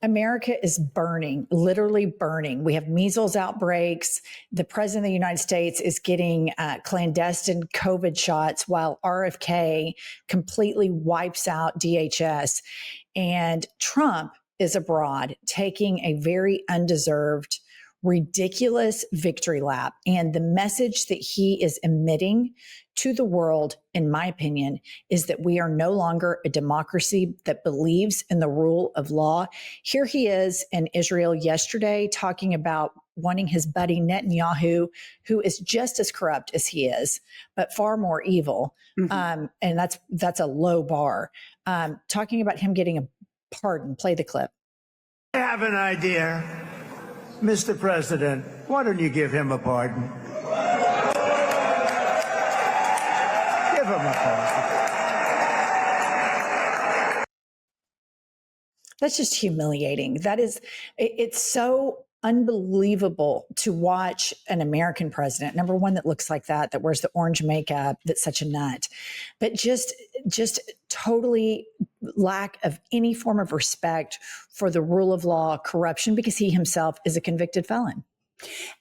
America is burning, literally burning. We have measles outbreaks. The president of the United States is getting clandestine COVID shots while RFK completely wipes out DHS. And Trump is abroad taking a very undeserved, ridiculous victory lap. And the message that he is emitting to the world, in my opinion, is that we are no longer a democracy that believes in the rule of law. Here he is in Israel yesterday talking about wanting his buddy Netanyahu, who is just as corrupt as he is, but far more evil. And that's a low bar. Talking about him getting a pardon. Play the clip. I have an idea. Mr. President, why don't you give him a pardon? Give him a pardon. That's just humiliating. It's so unbelievable to watch an American president, number one, that looks like that wears the orange makeup, that's such a nut, but just totally lack of any form of respect for the rule of law, corruption, because he himself is a convicted felon.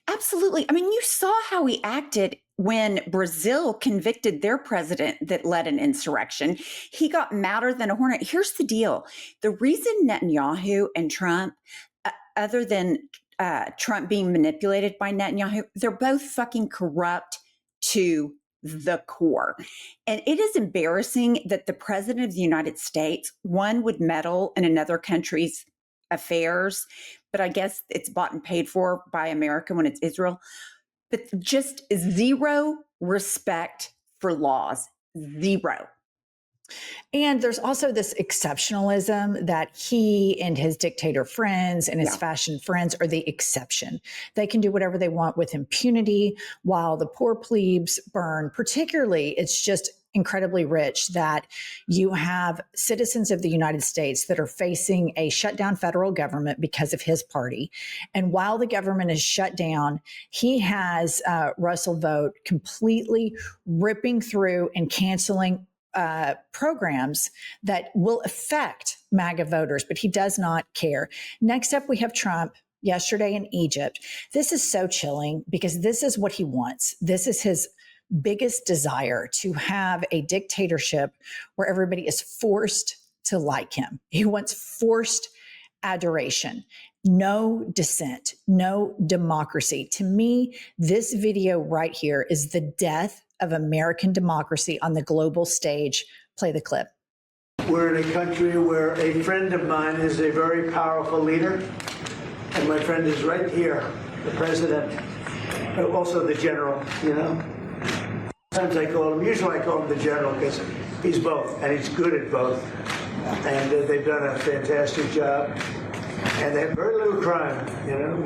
Absolutely. I mean, you saw how he acted when Brazil convicted their president that led an insurrection. He got madder than a hornet. Here's the deal. The reason Netanyahu and Trump, other than Trump being manipulated by Netanyahu, they're both fucking corrupt to the core. And it is embarrassing that the president of the United States, one, would meddle in another country's affairs, but I guess it's bought and paid for by America when it's Israel, but just zero respect for laws. Zero. And there's also this exceptionalism that he and his dictator friends and his fashion friends are the exception. They can do whatever they want with impunity while the poor plebes burn. Particularly, it's just incredibly rich that you have citizens of the United States that are facing a shutdown federal government because of his party. And while the government is shut down, he has Russell Vogt completely ripping through and canceling programs that will affect MAGA voters, but he does not care. Next up, we have Trump yesterday in Egypt. This is so chilling because this is what he wants. This is his biggest desire, to have a dictatorship where everybody is forced to like him. He wants forced adoration, no dissent, no democracy. To me, this video right here is the death of American democracy on the global stage. Play the clip. We're in a country where a friend of mine is a very powerful leader, and my friend is right here, the president, but also the general, you know. Sometimes usually I call him the general because he's both, and he's good at both. And they've done a fantastic job. And they have very little crime, you know,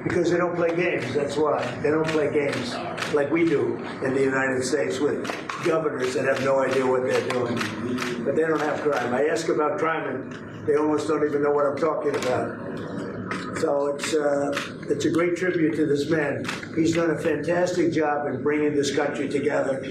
because they don't play games. That's why. They don't play games like we do in the United States with governors that have no idea what they're doing. But they don't have crime. I ask about crime, and they almost don't even know what I'm talking about. So it's a great tribute to this man. He's done a fantastic job in bringing this country together.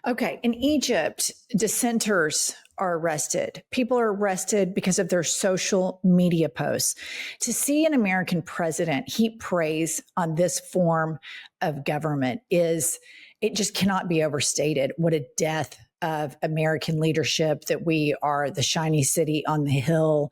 Okay, in Egypt, dissenters are arrested. People are arrested because of their social media posts. To see an American president heap praise on this form of government it just cannot be overstated. What a death of American leadership, that we are the shiny city on the hill.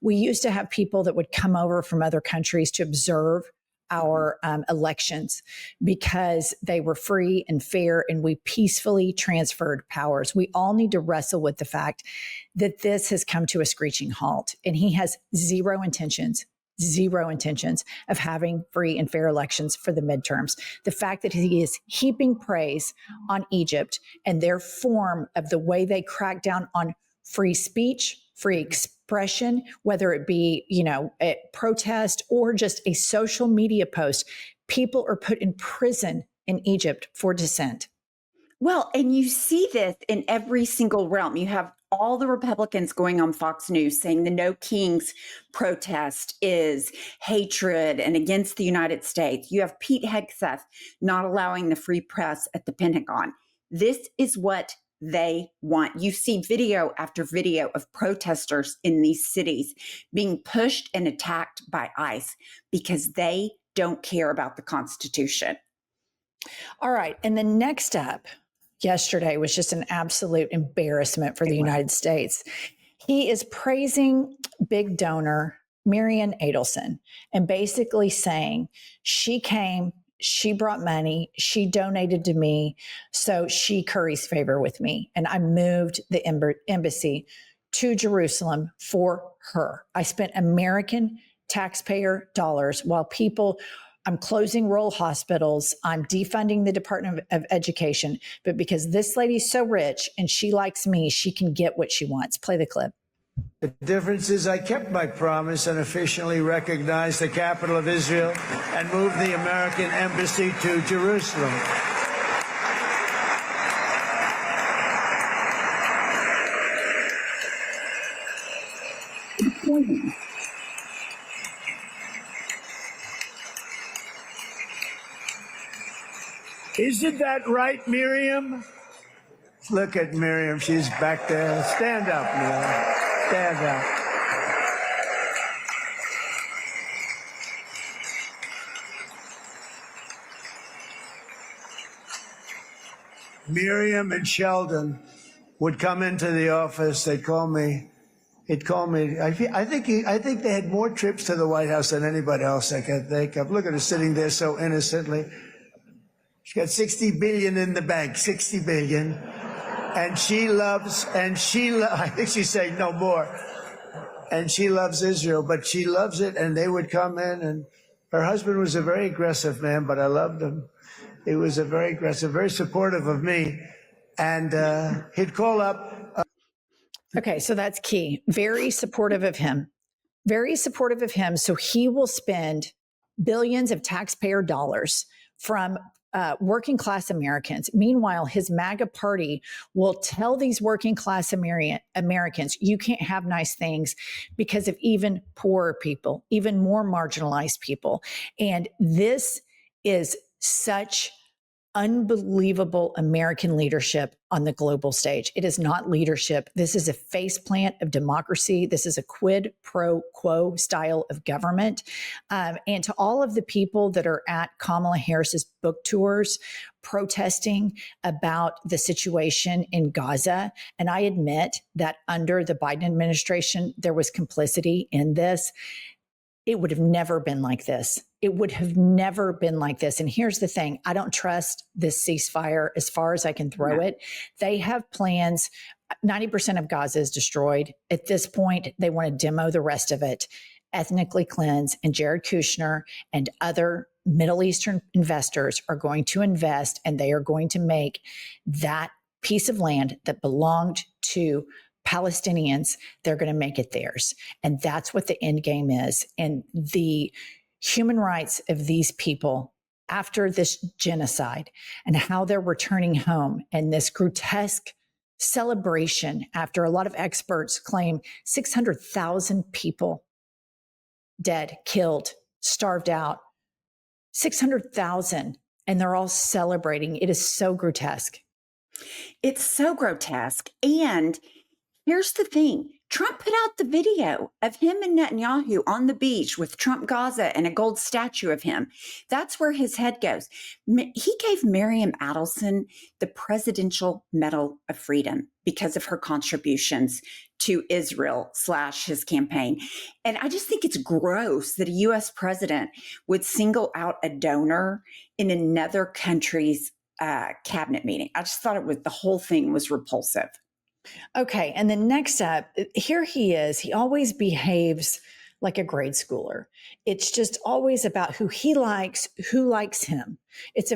We used to have people that would come over from other countries to observe our elections because they were free and fair, and we peacefully transferred powers. We all need to wrestle with the fact that this has come to a screeching halt, and he has zero intentions of having free and fair elections for the midterms. The fact that he is heaping praise on Egypt and their form of the way they crack down on free speech, free expression, whether it be, a protest or just a social media post, people are put in prison in Egypt for dissent. Well, and you see this in every single realm. You have all the Republicans going on Fox News saying the No Kings protest is hatred and against the United States. You have Pete Hegseth not allowing the free press at the Pentagon. This is what they want. You see video after video of protesters in these cities being pushed and attacked by ICE because they don't care about the Constitution. All right. And the next up yesterday was just an absolute embarrassment for the United States. He is praising big donor Marian Adelson and basically saying she came, she brought money, she donated to me, so she curries favor with me. And I moved the embassy to Jerusalem for her. I spent American taxpayer dollars while I'm closing rural hospitals. I'm defunding the Department of Education. But because this lady's so rich and she likes me, she can get what she wants. Play the clip. The difference is I kept my promise and officially recognized the capital of Israel and moved the American embassy to Jerusalem. Isn't that right, Miriam? Look at Miriam. She's back there. Stand up, Miriam. Stand up. Miriam and Sheldon would come into the office. They'd call me. He'd call me. I think they had more trips to the White House than anybody else I could think of. Look at her sitting there so innocently. She got 60 billion in the bank, 60 billion. And I think she's saying no more. And she loves Israel, but she loves it. And they would come in, and her husband was a very aggressive man, but I loved him. He was a very aggressive, very supportive of me. And he'd call up. Okay, so that's key. Very supportive of him. Very supportive of him. So he will spend billions of taxpayer dollars from working class Americans. Meanwhile, his MAGA party will tell these working class Americans, you can't have nice things because of even poorer people, even more marginalized people. And this is such unbelievable American leadership on the global stage. It is not leadership. This is a faceplant of democracy. This is a quid pro quo style of government. And to all of the people that are at Kamala Harris's book tours protesting about the situation in Gaza, and I admit that under the Biden administration, there was complicity in this. It would have never been like this. It would have never been like this. And here's the thing. I don't trust this ceasefire as far as I can throw it. They have plans. 90% of Gaza is destroyed. At this point, they want to demo the rest of it, ethnically cleanse, and Jared Kushner and other Middle Eastern investors are going to invest, and they are going to make that piece of land that belonged to Palestinians, they're going to make it theirs. And that's what the end game is. And the human rights of these people after this genocide and how they're returning home and this grotesque celebration after a lot of experts claim 600,000 people dead, killed, starved out, 600,000, and they're all celebrating. It is so grotesque. It's so grotesque. And here's the thing. Trump put out the video of him and Netanyahu on the beach with Trump Gaza and a gold statue of him. That's where his head goes. He gave Mariam Adelson the Presidential Medal of Freedom because of her contributions to Israel / his campaign. And I just think it's gross that a U.S. president would single out a donor in another country's cabinet meeting. I just thought the whole thing was repulsive. Okay. And then next up, here he is. He always behaves like a grade schooler. It's just always about who he likes, who likes him. It's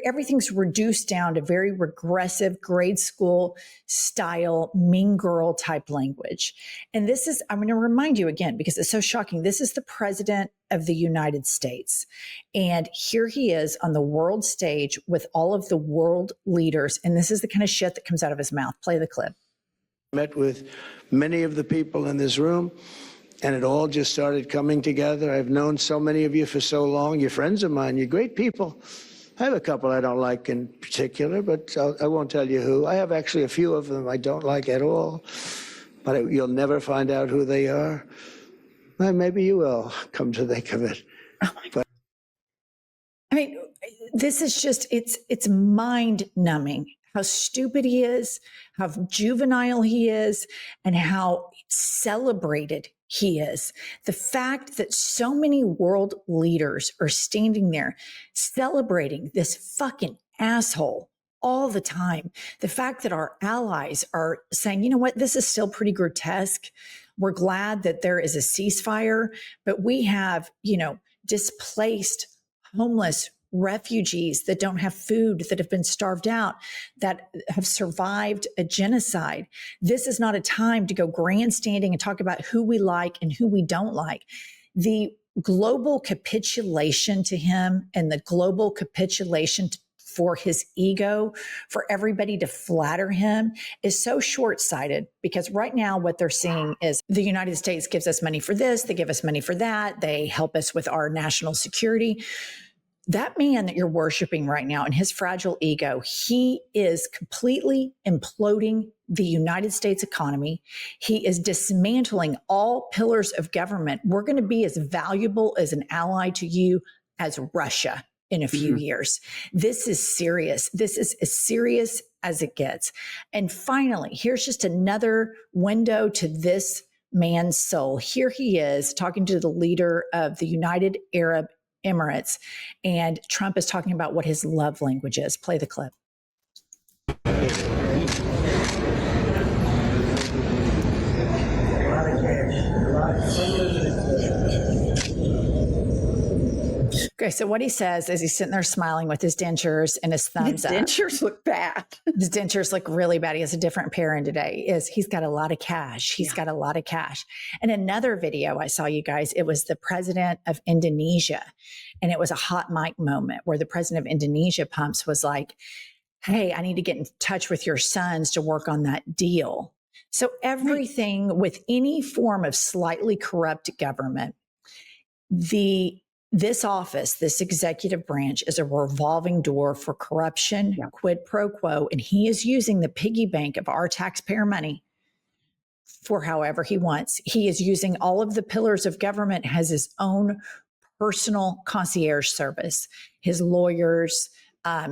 everything's reduced down to very regressive grade school style, mean girl type language. And I'm going to remind you again, because it's so shocking. This is the president of the United States. And here he is on the world stage with all of the world leaders. And this is the kind of shit that comes out of his mouth. Play the clip. Met with many of the people in this room, and it all just started coming together. I've known so many of you for so long. You're friends of mine. You're great people. I have a couple I don't like in particular, but I won't tell you who. I have actually a few of them I don't like at all, but you'll never find out who they are. Well, maybe you will, come to think of it. But I mean, this is just, it's mind numbing how stupid he is, how juvenile he is, and how celebrated he is. The fact that so many world leaders are standing there celebrating this fucking asshole all the time. The fact that our allies are saying, you know what, this is still pretty grotesque. We're glad that there is a ceasefire, but we have, displaced homeless refugees that don't have food, that have been starved out, that have survived a genocide. This is not a time to go grandstanding and talk about who we like and who we don't like. The global capitulation to him and the global capitulation for his ego, for everybody to flatter him, is so short-sighted, because right now what they're seeing is the United States gives us money for this, they give us money for that, they help us with our national security. That man that you're worshiping right now and his fragile ego, he is completely imploding the United States economy. He is dismantling all pillars of government. We're going to be as valuable as an ally to you as Russia in a few years. This is serious. This is as serious as it gets. And finally, here's just another window to this man's soul. Here he is talking to the leader of the United Arab Emirates, and Trump is talking about what his love language is. Play the clip. Okay, so what he says is he's sitting there smiling with his dentures and his thumbs up. His dentures look bad. His dentures look really bad. He has a different pair in today. He's got a lot of cash. He's got a lot of cash. And another video I saw, you guys, it was the president of Indonesia. And it was a hot mic moment where the president of Indonesia pumps was like, hey, I need to get in touch with your sons to work on that deal. So everything with any form of slightly corrupt government, this office, this executive branch, is a revolving door for corruption, quid pro quo, and he is using the piggy bank of our taxpayer money for however he wants. He is using all of the pillars of government as his own personal concierge service, his lawyers,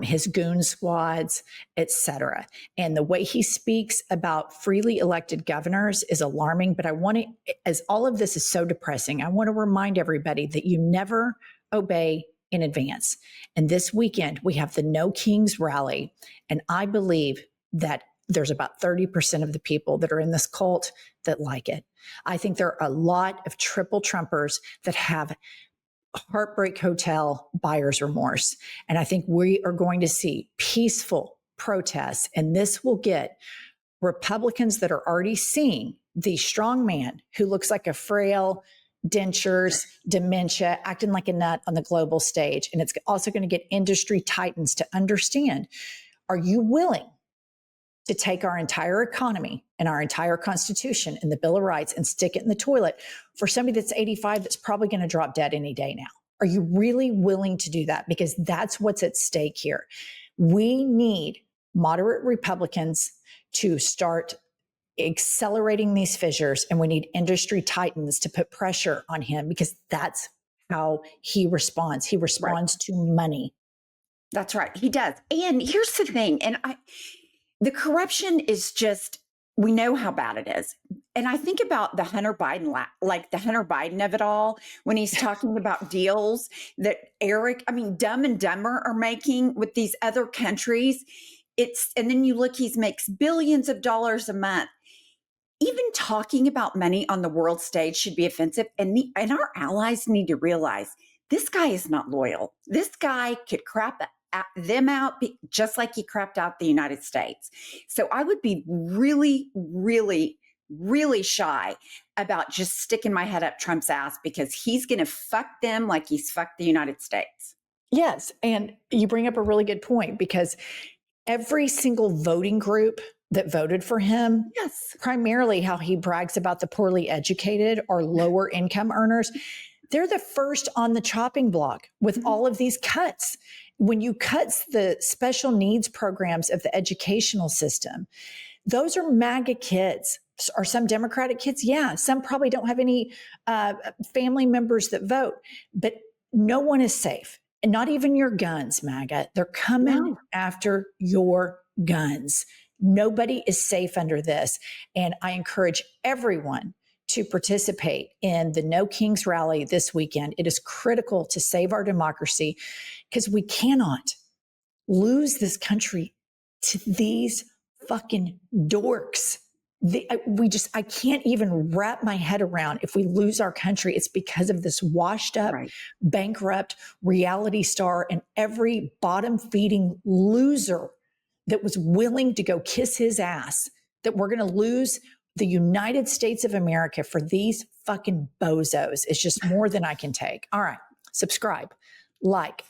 his goon squads, etc. And the way he speaks about freely elected governors is alarming. But I want to, as all of this is so depressing, I want to remind everybody that you never obey in advance. And this weekend, we have the No Kings rally. And I believe that there's about 30% of the people that are in this cult that like it. I think there are a lot of triple Trumpers that have Heartbreak Hotel buyer's remorse. And I think we are going to see peaceful protests. And this will get Republicans that are already seeing the strong man who looks like a frail, dentures, dementia, acting like a nut on the global stage. And it's also going to get industry titans to understand, are you willing to take our entire economy and our entire Constitution and the Bill of Rights and stick it in the toilet for somebody that's 85 that's probably going to drop dead any day now? Are you really willing to do that? Because that's what's at stake here. We need moderate Republicans to start accelerating these fissures, and we need industry titans to put pressure on him, because that's how he responds. He responds to money. That's right. He does. And here's the thing. And the corruption is just, we know how bad it is. And I think about the Hunter Biden, like the Hunter Biden of it all, when he's talking about deals that Dumb and Dumber are making with these other countries. And then you look, he makes billions of dollars a month. Even talking about money on the world stage should be offensive. And our allies need to realize this guy is not loyal. This guy could crap them out just like he crapped out the United States. So I would be really, really, really shy about just sticking my head up Trump's ass, because he's going to fuck them like he's fucked the United States. Yes. And you bring up a really good point, because every single voting group that voted for him, primarily how he brags about the poorly educated or lower income earners, they're the first on the chopping block with all of these cuts. when you cut the special needs programs of the educational system, those are MAGA kids. Are some Democratic kids? Yeah. Some probably don't have any family members that vote, but no one is safe. And not even your guns, MAGA. They're coming after your guns. Nobody is safe under this. And I encourage everyone to participate in the No Kings rally this weekend. It is critical to save our democracy because we cannot lose this country to these fucking dorks. I can't even wrap my head around if we lose our country, it's because of this washed up, bankrupt reality star and every bottom feeding loser that was willing to go kiss his ass, that we're going to lose the United States of America for these fucking bozos. It's just more than I can take. All right. Subscribe, like.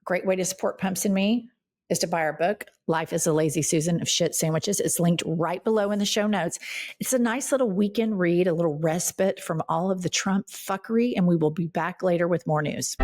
Great way to support Pumps and me is to buy our book, Life is a Lazy Susan of Shit Sandwiches. It's linked right below in the show notes. It's a nice little weekend read, a little respite from all of the Trump fuckery, and we will be back later with more news.